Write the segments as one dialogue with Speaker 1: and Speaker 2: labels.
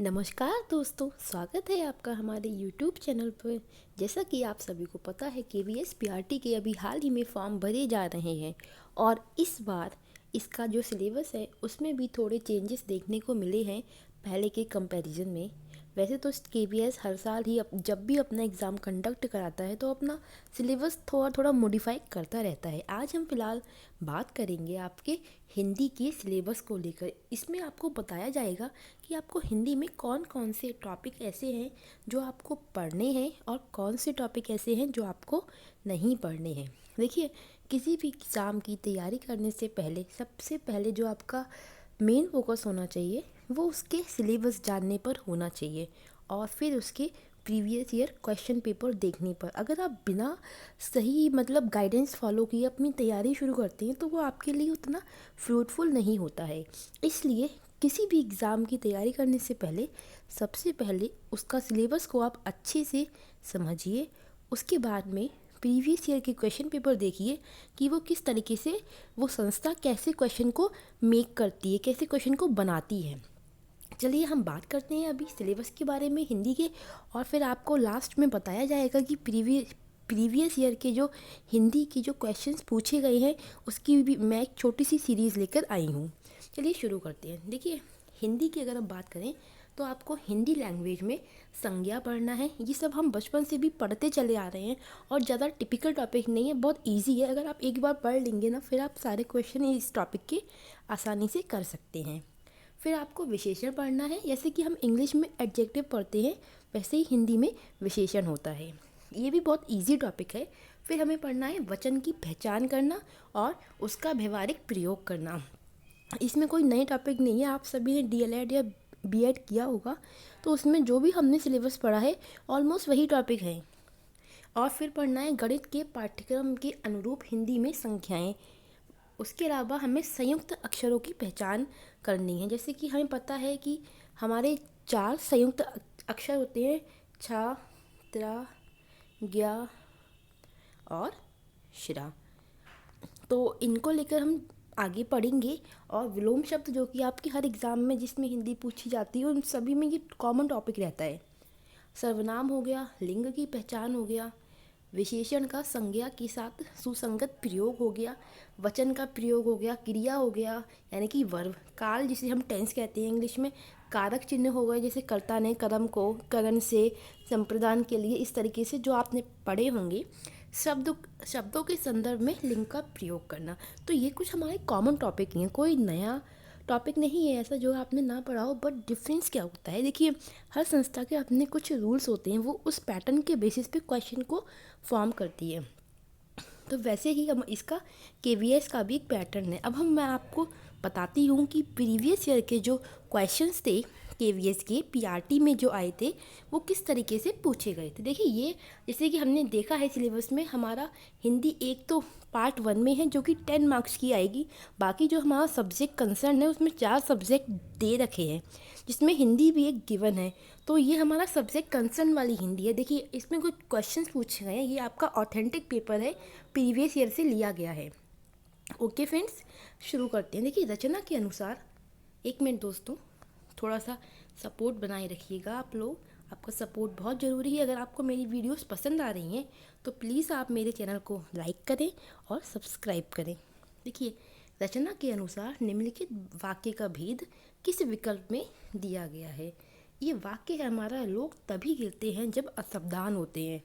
Speaker 1: नमस्कार दोस्तों, स्वागत है आपका हमारे YouTube चैनल पर। जैसा कि आप सभी को पता है KVS PRT के अभी हाल ही में फॉर्म भरे जा रहे हैं और इस बार इसका जो सिलेबस है उसमें भी थोड़े चेंजेस देखने को मिले हैं पहले के कंपैरिजन में। वैसे तो KVS हर साल ही जब भी अपना एग्ज़ाम कंडक्ट कराता है तो अपना सिलेबस थोड़ा थोड़ा मॉडिफाई करता रहता है। आज हम फिलहाल बात करेंगे आपके हिंदी के सिलेबस को लेकर। इसमें आपको बताया जाएगा कि आपको हिंदी में कौन कौन से टॉपिक ऐसे हैं जो आपको पढ़ने हैं और कौन से टॉपिक ऐसे हैं जो आपको नहीं पढ़ने हैं। देखिए, किसी भी एग्ज़ाम की तैयारी करने से पहले सबसे पहले जो आपका मेन फोकस होना चाहिए वो उसके सिलेबस जानने पर होना चाहिए और फिर उसके प्रीवियस ईयर क्वेश्चन पेपर देखने पर। अगर आप बिना सही गाइडेंस फॉलो किए अपनी तैयारी शुरू करते हैं तो वो आपके लिए उतना फ्रूटफुल नहीं होता है। इसलिए किसी भी एग्ज़ाम की तैयारी करने से पहले सबसे पहले उसका सिलेबस को आप अच्छे से समझिए। उसके बाद में प्रीवियस ईयर के क्वेश्चन पेपर देखिए कि वो किस तरीके से वो संस्था कैसे क्वेश्चन को मेक करती है, कैसे क्वेश्चन को बनाती है। चलिए हम बात करते हैं अभी सिलेबस के बारे में हिंदी के, और फिर आपको लास्ट में बताया जाएगा कि प्रीवियस ईयर के जो हिंदी के जो क्वेश्चंस पूछे गए हैं उसकी भी मैं एक छोटी सी सीरीज़ लेकर आई हूँ। चलिए शुरू करते हैं। देखिए, हिंदी की अगर हम बात करें तो आपको हिंदी लैंग्वेज में संज्ञा पढ़ना है। ये सब हम बचपन से भी पढ़ते चले आ रहे हैं और ज़्यादा टिपिकल टॉपिक नहीं है, बहुत इजी है। अगर आप एक बार पढ़ लेंगे ना फिर आप सारे क्वेश्चन इस टॉपिक के आसानी से कर सकते हैं। फिर आपको विशेषण पढ़ना है। जैसे कि हम इंग्लिश में एडजेक्टिव पढ़ते हैं वैसे ही हिंदी में विशेषण होता है। ये भी बहुत इजी टॉपिक है। फिर हमें पढ़ना है वचन की पहचान करना और उसका व्यवहारिक प्रयोग करना। इसमें कोई नए टॉपिक नहीं है, आप सभी ने DLED या B.Ed किया होगा तो उसमें जो भी हमने सिलेबस पढ़ा है ऑलमोस्ट वही टॉपिक है। और फिर पढ़ना है गणित के पाठ्यक्रम के अनुरूप हिंदी में संख्याएं। उसके अलावा हमें संयुक्त अक्षरों की पहचान करनी है। जैसे कि हमें पता है कि हमारे 4 संयुक्त अक्षर होते हैं, छ, त्र, ज्ञ और श्रा। तो इनको लेकर हम आगे पढ़ेंगे। और विलोम शब्द जो कि आपके हर एग्ज़ाम में जिसमें हिंदी पूछी जाती है उन सभी में ये कॉमन टॉपिक रहता है। सर्वनाम हो गया, लिंग की पहचान हो गया, विशेषण का संज्ञा के साथ सुसंगत प्रयोग हो गया, वचन का प्रयोग हो गया, क्रिया हो गया यानी कि वर्ब, काल जिसे हम टेंस कहते हैं इंग्लिश में, कारक चिन्ह हो गए जैसे कर्ता ने कर्म को करण से संप्रदान के लिए, इस तरीके से जो आपने पढ़े होंगे। शब्दों के संदर्भ में लिंग का प्रयोग करना। तो ये कुछ हमारे कॉमन टॉपिक हैं, कोई नया टॉपिक नहीं है ऐसा जो आपने ना पढ़ा हो। बट डिफरेंस क्या होता है, देखिए हर संस्था के अपने कुछ रूल्स होते हैं, वो उस पैटर्न के बेसिस पे क्वेश्चन को फॉर्म करती है। तो वैसे ही हम इसका KVS का भी एक पैटर्न है। अब मैं आपको बताती हूँ कि प्रीवियस ईयर के जो क्वेश्चंस थे KVS के PRT में जो आए थे वो किस तरीके से पूछे गए थे। देखिए, ये जैसे कि हमने देखा है सिलेबस में हमारा हिंदी एक तो पार्ट 1 में है जो कि 10 मार्क्स की आएगी। बाकी जो हमारा सब्जेक्ट कंसर्न है उसमें 4 सब्जेक्ट दे रखे हैं जिसमें हिंदी भी एक गिवन है। तो ये हमारा सब्जेक्ट कंसर्न वाली हिंदी है। देखिए, इसमें कुछ क्वेश्चंस पूछे गए हैं, ये आपका ऑथेंटिक पेपर है, प्रीवियस ईयर से लिया गया है। ओके फ्रेंड्स, शुरू करते हैं। देखिए, रचना के अनुसार, एक मिनट दोस्तों, थोड़ा सा सपोर्ट बनाए रखिएगा आप लोग, आपका सपोर्ट बहुत ज़रूरी है। अगर आपको मेरी वीडियोस पसंद आ रही हैं तो प्लीज़ आप मेरे चैनल को लाइक करें और सब्सक्राइब करें। देखिए, रचना के अनुसार निम्नलिखित वाक्य का भेद किस विकल्प में दिया गया है। ये वाक्य है हमारा, लोग तभी गिरते हैं जब असावधान होते हैं,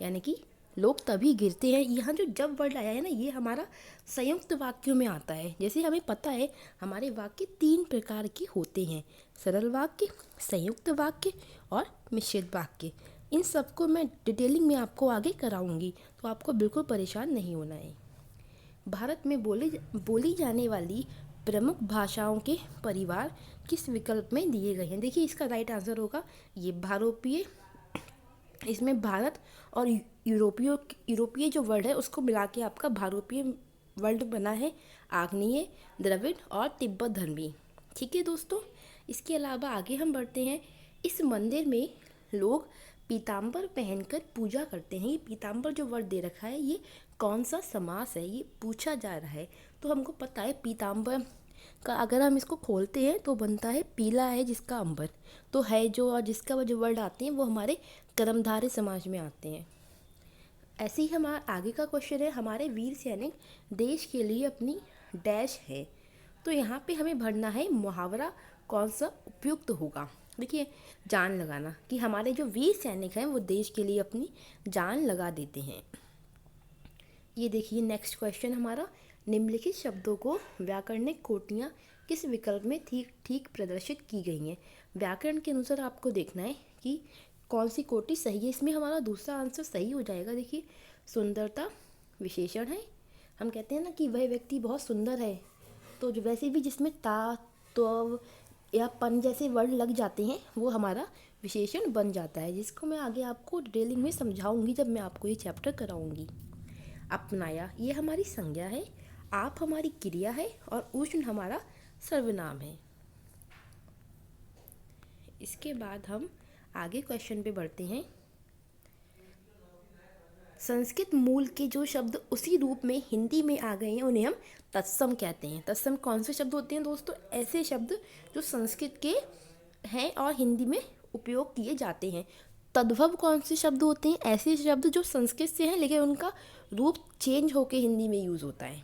Speaker 1: यानी कि लोग तभी गिरते हैं। यहाँ जो जब वर्ड आया है ना, ये हमारा संयुक्त वाक्यों में आता है। जैसे हमें पता है हमारे वाक्य 3 प्रकार के होते हैं, सरल वाक्य, संयुक्त वाक्य और मिश्रित वाक्य। इन सबको मैं डिटेलिंग में आपको आगे कराऊंगी, तो आपको बिल्कुल परेशान नहीं होना है। भारत में बोली जाने वाली प्रमुख भाषाओं के परिवार किस विकल्प में दिए गए हैं। देखिए, इसका राइट आंसर होगा ये भारोपीय। इसमें भारत और यूरोपीय जो वर्ड है उसको मिला के आपका भारोपीय वर्ड बना है, आग्नेय, द्रविड़ और तिब्बत धर्मी। ठीक है दोस्तों, इसके अलावा आगे हम बढ़ते हैं। इस मंदिर में लोग पीताम्बर पहनकर पूजा करते हैं। ये पीताम्बर जो वर्ड दे रखा है ये कौन सा समास है, ये पूछा जा रहा है। तो हमको पता है पीताम्बर का अगर हम इसको खोलते हैं तो बनता है पीला है जिसका अंबर, तो है जो और जिसका जो वर्ड आते हैं वो हमारे कर्मधारय समाज में आते हैं। ऐसे ही हमारा आगे का क्वेश्चन है, हमारे वीर सैनिक देश के लिए अपनी डैश है। तो यहाँ पे हमें भरना है मुहावरा कौन सा उपयुक्त होगा। देखिए, जान लगाना, कि हमारे जो वीर सैनिक हैं वो देश के लिए अपनी जान लगा देते हैं। ये देखिए नेक्स्ट क्वेश्चन हमारा, निम्नलिखित शब्दों को व्याकरणिक कोटियाँ किस विकल्प में ठीक ठीक प्रदर्शित की गई हैं। व्याकरण के अनुसार आपको देखना है कि कौन सी कोटि सही है। इसमें हमारा दूसरा आंसर सही हो जाएगा। देखिए, सुंदरता विशेषण है। हम कहते हैं ना कि वह व्यक्ति बहुत सुंदर है, तो जो वैसे भी जिसमें ता, त्व या पन जैसे वर्ड लग जाते हैं वो हमारा विशेषण बन जाता है, जिसको मैं आगे आपको डिटेलिंग में समझाऊंगी जब मैं आपको ये चैप्टर कराऊंगी। अपनाया, ये हमारी संज्ञा है, आप हमारी क्रिया है और उष्ण हमारा सर्वनाम है। इसके बाद हम आगे क्वेश्चन पे बढ़ते हैं। संस्कृत मूल के जो शब्द उसी रूप में हिंदी में आ गए हैं उन्हें हम तत्सम कहते हैं। तत्सम कौन से शब्द होते हैं दोस्तों? ऐसे शब्द जो संस्कृत के हैं और हिंदी में उपयोग किए जाते हैं। तद्भव कौन से शब्द होते हैं? ऐसे शब्द जो संस्कृत से हैं लेकिन उनका रूप चेंज होकर हिंदी में यूज़ होता है।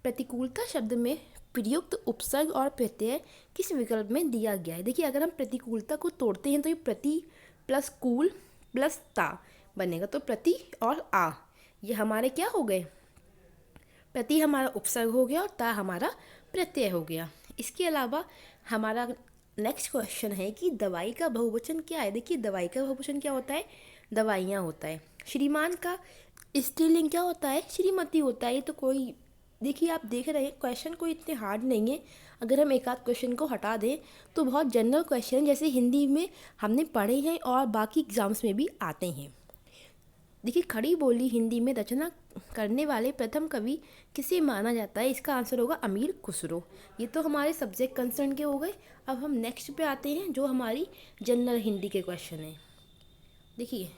Speaker 1: प्रतिकूलता शब्द में प्रयुक्त उपसर्ग और प्रत्यय किस विकल्प में दिया गया है? देखिए, अगर हम प्रतिकूलता को तोड़ते हैं तो ये प्रति प्लस कूल प्लस ता बनेगा, तो प्रति और आ ये हमारे क्या हो गए? प्रति हमारा उपसर्ग हो गया और ता हमारा प्रत्यय हो गया। इसके अलावा हमारा नेक्स्ट क्वेश्चन है कि दवाई का बहुवचन क्या है। देखिए, दवाई का बहुवचन क्या होता है? दवाइयाँ होता है। श्रीमान का स्त्रीलिंग क्या होता है? श्रीमती होता है। ये तो कोई, देखिए आप देख रहे हैं क्वेश्चन कोई इतने हार्ड नहीं है। अगर हम एक आध क्वेश्चन को हटा दें तो बहुत जनरल क्वेश्चन जैसे हिंदी में हमने पढ़े हैं और बाकी एग्जाम्स में भी आते हैं। देखिए, खड़ी बोली हिंदी में रचना करने वाले प्रथम कवि किसे माना जाता है? इसका आंसर होगा अमीर खुसरो। ये तो हमारे सब्जेक्ट कंसर्न के हो गए। अब हम नेक्स्ट पे आते हैं जो हमारी जनरल हिंदी के क्वेश्चन है। देखिए,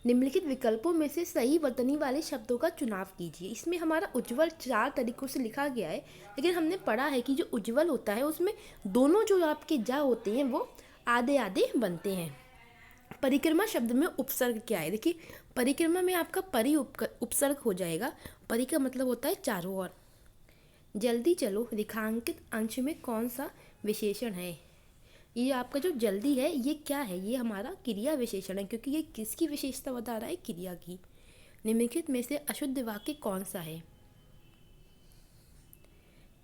Speaker 1: निम्नलिखित विकल्पों में से सही वर्तनी वाले शब्दों का चुनाव कीजिए। इसमें हमारा उज्ज्वल 4 तरीकों से लिखा गया है, लेकिन हमने पढ़ा है कि जो उज्ज्वल होता है उसमें दोनों जो आपके जा होते हैं वो आधे आधे बनते हैं। परिक्रमा शब्द में उपसर्ग क्या है? देखिए, परिक्रमा में आपका परि उपसर्ग हो जाएगा। परि का मतलब होता है चारों ओर। जल्दी चलो रेखांकित अंश में कौन सा विशेषण है? ये आपका जो जल्दी है ये क्या है? ये हमारा क्रिया विशेषण है, क्योंकि ये किसकी विशेषता बता रहा है? क्रिया की। निम्नलिखित में से अशुद्ध वाक्य कौन सा है?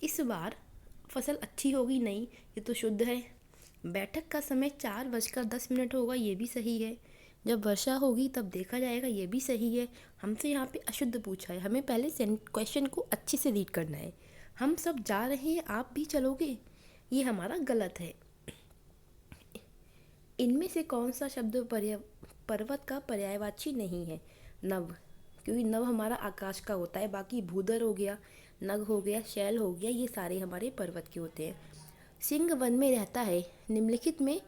Speaker 1: इस बार फसल अच्छी होगी नहीं, ये तो शुद्ध है। बैठक का समय 4:10 होगा, ये भी सही है। जब वर्षा होगी तब देखा जाएगा, ये भी सही है। हमसे यहाँ पे अशुद्ध पूछा है, हमें पहले क्वेश्चन को अच्छे से रीड करना है। हम सब जा रहे हैं, आप भी चलोगे, ये हमारा गलत है। इनमें से कौन सा शब्द पर्वत का पर्यायवाची नहीं है? नभ, क्योंकि नभ हमारा आकाश का होता है। बाकी भूधर हो गया, नग हो गया, शैल हो गया, ये सारे हमारे पर्वत के होते हैं। सिंह वन में रहता है, निम्नलिखित में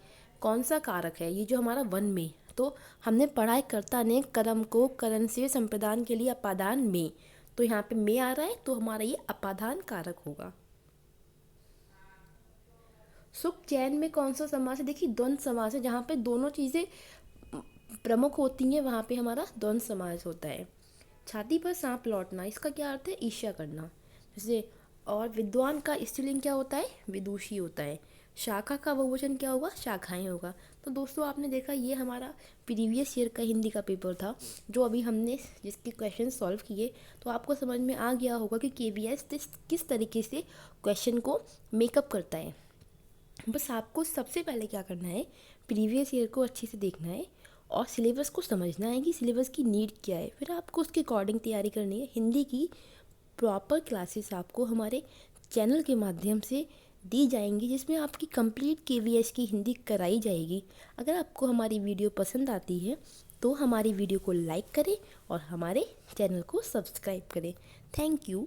Speaker 1: कौन सा कारक है? ये जो हमारा वन में, तो हमने पढ़ाई कर्ता ने कर्म को करण से संप्रदान के लिए अपादान में, तो यहाँ पे में आ रहा है तो हमारा ये अपादान कारक होगा। सुख चैन में कौन सा समास है? देखिए, द्वंद्व समास है। जहाँ पे दोनों चीज़ें प्रमुख होती हैं वहाँ पे हमारा द्वंद्व समास होता है। छाती पर सांप लौटना, इसका क्या अर्थ है? ईर्ष्या करना। जैसे, और विद्वान का स्त्रीलिंग क्या होता है? विदुषी होता है। शाखा का बहुवचन क्या होगा? शाखाएं होगा। तो दोस्तों, आपने देखा ये हमारा प्रीवियस ईयर का हिंदी का पेपर था जो अभी हमने जिसके क्वेश्चन सॉल्व किए, तो आपको समझ में आ गया होगा कि KVS किस तरीके से क्वेश्चन को मेकअप करता है। बस आपको सबसे पहले क्या करना है, प्रीवियस ईयर को अच्छे से देखना है और सिलेबस को समझना है कि सिलेबस की नीड क्या है। फिर आपको उसके अकॉर्डिंग तैयारी करनी है। हिंदी की प्रॉपर क्लासेस आपको हमारे चैनल के माध्यम से दी जाएंगी, जिसमें आपकी कंप्लीट KVS की हिंदी कराई जाएगी। अगर आपको हमारी वीडियो पसंद आती है तो हमारी वीडियो को लाइक करें और हमारे चैनल को सब्सक्राइब करें। Thank you.